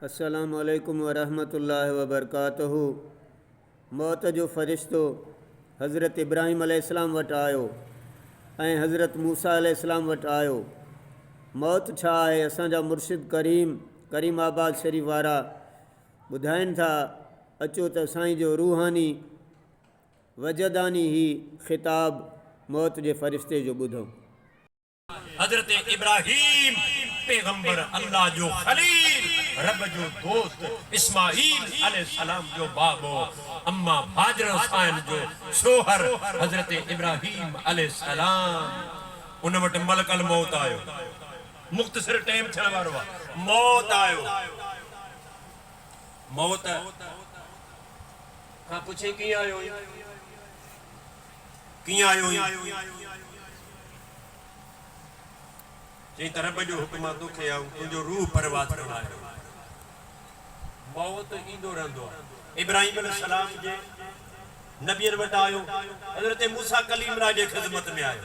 अस्सलामु अलैकुम वरहमतुल्लाहि वबरकातुहू। मौत जो फ़रिश्तो हज़रत इब्राहीम अलैहिस्सलाम वटि आयो ऐं हज़रत मूसा अलैहिस्सलाम वटि आयो। मौत छा आहे? असांजा मुर्शिद करीम आबाद शरीफ़ वारा ॿुधाइनि था, अचो त साईं जो रूहानी वजदानी ही ख़िताब मौत जे फ़रिश्ते जो ॿुधो। हजरत इब्राहीम पैगंबर अल्लाह जो खलील रब जो दोस्त इस्माईल अलैहिस्सलाम जो बाबो अम्मा हाजर हुसैन जो शोहर हजरत इब्राहीम अलैहिस्सलाम उन वटि मलकल मौत आयो। मुख्तसर टाइम थियण वारो आहे। मौत आयो। मौत खां पुछे कीअं आयो? कीअं आयो? जी तरह जो हुक्म तोखे आऊं तुंहिंजो रूह परवाज़ करण आयो। मौत ईंदो रहंदो आहे। इब्राहीम अलैहिस्सलाम जे नबियनि वटि आयो, हज़रत मूसा कलीम अल्लाह जे ख़िदमत में आयो।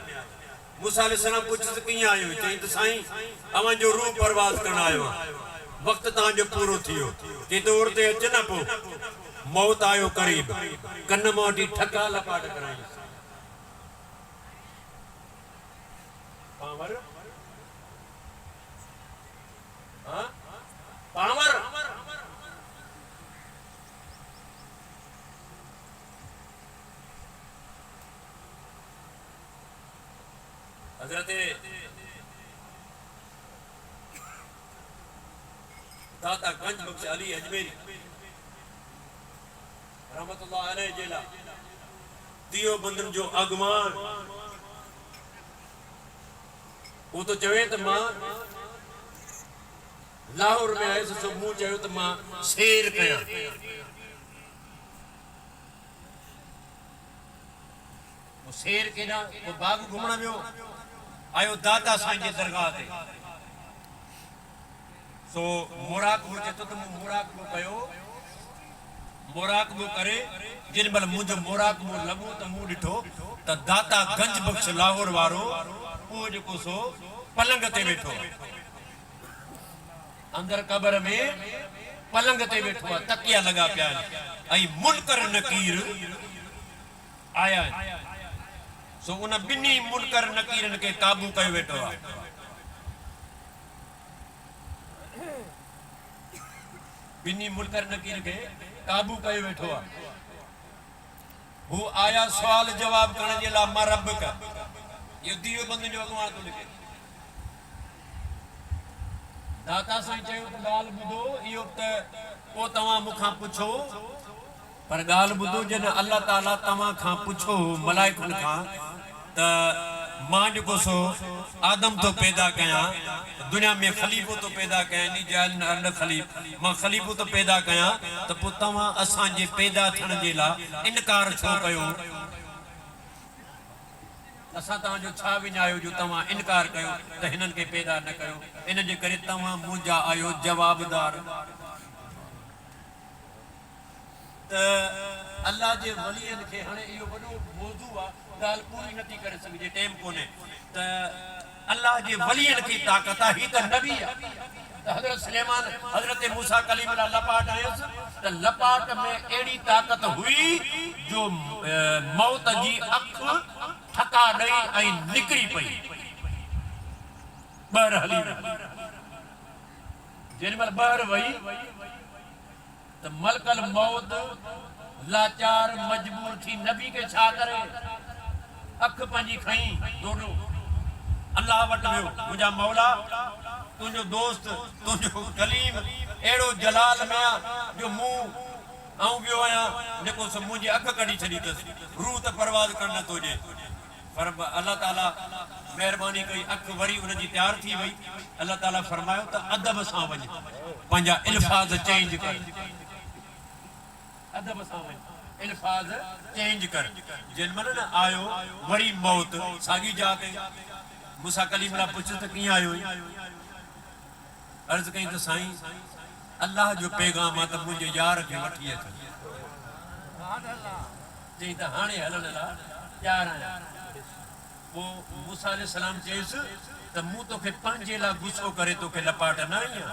मूसा अलैहिस्सलाम पुछियसि कीअं आयो? चई त साईं अवां जो रूह परवाज़ करण आयो आहे, वक़्तु तव्हांजो पूरो थी वियो। चई त ओर ते अच न पोइ मौत आयो क़रीब, कन मां वठी ठका लपाट कराई। पावर पावर हजरत दाता गंज बख्श अली अजमेरी रहमतुल्लाह अलैह जेला दियोबंदन जो अगवान वो तो चवे त मां लाहौर में आयुसि सो मूं चयो त मां शेर कयां। वो शेर केॾां वो बाग घुमण वियो, आयो दाता साईं जे दरगाह ते। सो मुराक़बो चए थो त मूं मुराक़बो कयो। मुराक़बो करे जिन महिल मुंहिंजो मुराक़बो लॻो त मूं ॾिठो त दाता गंज बख्श लाहौर वारो उहो जेको सो पलंग ते वेठो आहे। अंदर कब्र में पलंग ते वेठो आहे, तकिया लगा पिया आहिनि ऐं मुनकर नकीर आया आहिनि। सो उन ॿिन्ही मुनकर नकीरनि खे काबू कयो वेठो आहे। ॿिन्ही मुनकर नकीर खे काबू कयो वेठो आहे। हू आया सुवाल जवाब करण जे लाइ मां रब का इहो दियोबंद जो अॻुवाण थो लिखे। दाता साईं चयो त ॻाल्हि ॿुधो, इहो त पोइ तव्हां मूंखां पुछो, पर ॻाल्हि ॿुधो जॾहिं अल्लाह ताला तव्हां खां पुछो मलाइकनि खां त मां जेको सो आदम तो पैदा कयां, दुनिया में ख़लीफ़ो तो पैदा कयां, नी जाल न ख़लीफ़ मां ख़लीफ़ो तो पैदा कयां, त पोइ तव्हां असांजे पैदा थियण जे लाइ इनकार छो कयो? असां तव्हांजो छा विञायो जो तव्हां इनकार कयो त हिननि खे पैदा न कयो? इन जे करे तव्हां मुंहिंजा आहियो जवाबदार। त अल्लाह जे वलियनि खे हाणे इहो वॾो मौज़ू आहे, ॻाल्हि पूरी नथी करे सघिजे, टाइम कोन्हे। त अल्लाह जे वलियनि खे ताक़त आहे, हीअ त नबी आहे। त हज़रत सुलेमान हज़रत मूसा कलीम अल्लाह लपाट आयुसि त लपाट में अहिड़ी ताक़त हुई जो मौत जी अखि ठका ॾेई ऐं निकिरी पई, ॿाहिरि हली वई। जेॾी महिल ॿाहिरि वई त मलकल मौत लाचार मजबूर थी नबी खे छा करे? अखि पंहिंजी खई दोनो अल्लाह वटि वियो। मुंहिंजा मौला तुंहिंजो दोस्त तुंहिंजो कलीम अहिड़ो जलाल में आहे जो मूं ऐं वियो आहियां जेको सो मुंहिंजी अखि कढी छॾी अथसि, रूह त परवाज़ करण नथो ॾिए। पर अल्लाह ताला महिरबानी कई, अखि वरी उनजी तैयार थी वई। अल्लाह ताला फरमायो त अदब सां वञ, पंहिंजा इल्फाज़ चेंज कर, अदब सां वञ, इल्फाज़ चेंज कर। जिन महिल न आयो वरी मौत साॻी जाके मूसा कलीम ला पुछियो त कीअं आयो? अर्ज़ कई त साईं अल्लाह जो पैगाम आहे त मुंहिंजे यार खे वठी अच। चई त हाणे हलण लाइ तयार आहियां। वो मूसा अलैहिस्सलाम चयसि त मूं तोखे पंहिंजे लाइ गुस्सो करे तोखे लपाट न आहियां,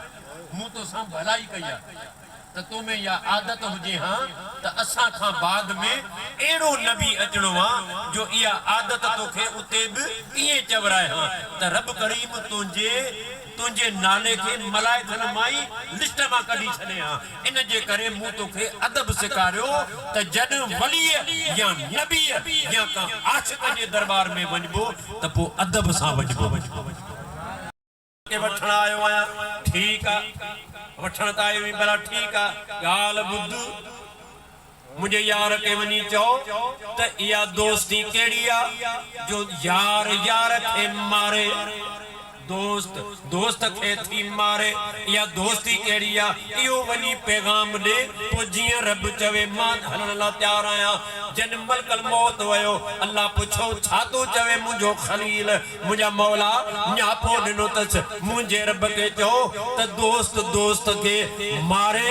मूं तोसां भलाई कई आहे त तो में या आदत हुजे हां त असां खां बाद में अहिड़ो नबी अचणो आहे जो इहा आदत तोखे उते बि ईअं चवराए हां त रब करीम तुंहिंजे नाले खे मलाइकनि मां ई लिस्ट मां कढी छॾे हां। इन जे करे मूं तोखे अदब सेखारियो त जॾहिं वलीअ या नबीअ या का आशिक़ जे दरबार में वञिबो त पोइ अदब सां वञिबो। के वठण आयो आहियां, ठीकु आहे, वठण त आयो भला ठीकु आहे, ॻाल्हि ॿुध, मुंहिंजे यार खे वञी चओ त इहा दोस्ती कहिड़ी आहे जो यार यार खे मारे, दोस्त खे थी मारे, या दोस्ती कहिड़ी आहे इहो वञी पैगाम ॾे, पोइ जीअं रब चवे मां हलण लाइ तयारु आहियां। जॾहिं मलकल मौत वियो, अल्लाह पुछो छा थो चवे मुंहिंजो खलील, मुंहिंजा मौला न्यापो ॾिनो अथसि, मुंहिंजे रब खे चओ त दोस्त खे मारे,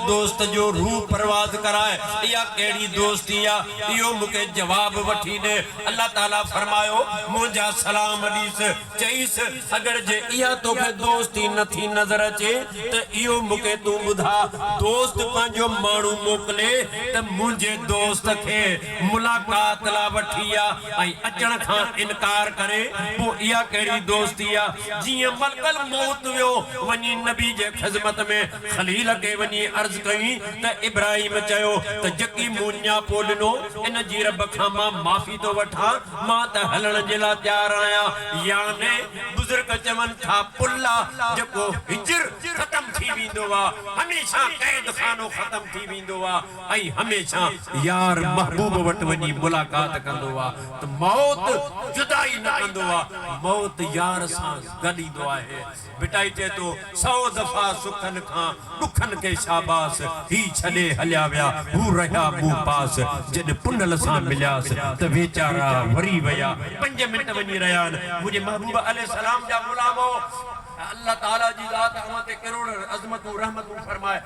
दोस्त जो रूह परवाज़ कराए, इहा कहिड़ी दोस्ती आहे, इहो मूंखे जवाबु वठी ॾे। अल्लाह ताला फरमायो मुंहिंजा सलाम ॾीस, चईसि अगर जे इहा तोखे दोस्ती नथी नज़र अचे त इहो मूंखे तूं ॿुधा, दोस्त पंहिंजो माण्हू मोकिले त मुंहिंजे दोस्त खे मुलाक़ात लाइ वठी आहे ऐं अचण खां इनकार करे, पोइ इहा कहिड़ी दोस्ती आहे। जीअं मलकल मौत वियो, वञी नबी जे ख़िदमत में खलील खे वञी अर्ज़ कई त इब्राहिम चयो त जकी मूं न्यापो ॾिनो इन जी रब खां मां माफ़ी थो वठां, मां त हलण जे लाइ तयारु आहियां। याने बुजुर्ग चवनि था पुल्ला जेको हिजर ख़तम थी वेंदो आहे, हमेशा क़ैद खानो ख़तम थी वेंदो आहे ऐं हमेशा यार महबूब वटि वञी मुलाक़ात कंदो आहे, त मौत जुदाई न कंदो आहे, मौत यार सां गॾींदो आहे। बिटाई चए थो 100 दफ़ा सुखनि खां ॾुखनि खे शाबास, ही छॾे हलिया विया हू रहिया मूं पास, जॾहिं पुनल सां मिलियासि त वीचारा वरी विया, 5 मिंट वञी रहिया आहिनि। मुंहिंजे महबूब अलैहिस्सलाम जा गुलामो, अल्लाह ताला जी ज़ात अवां ते करोड़ अज़मतूं रहमतूं फरमाए।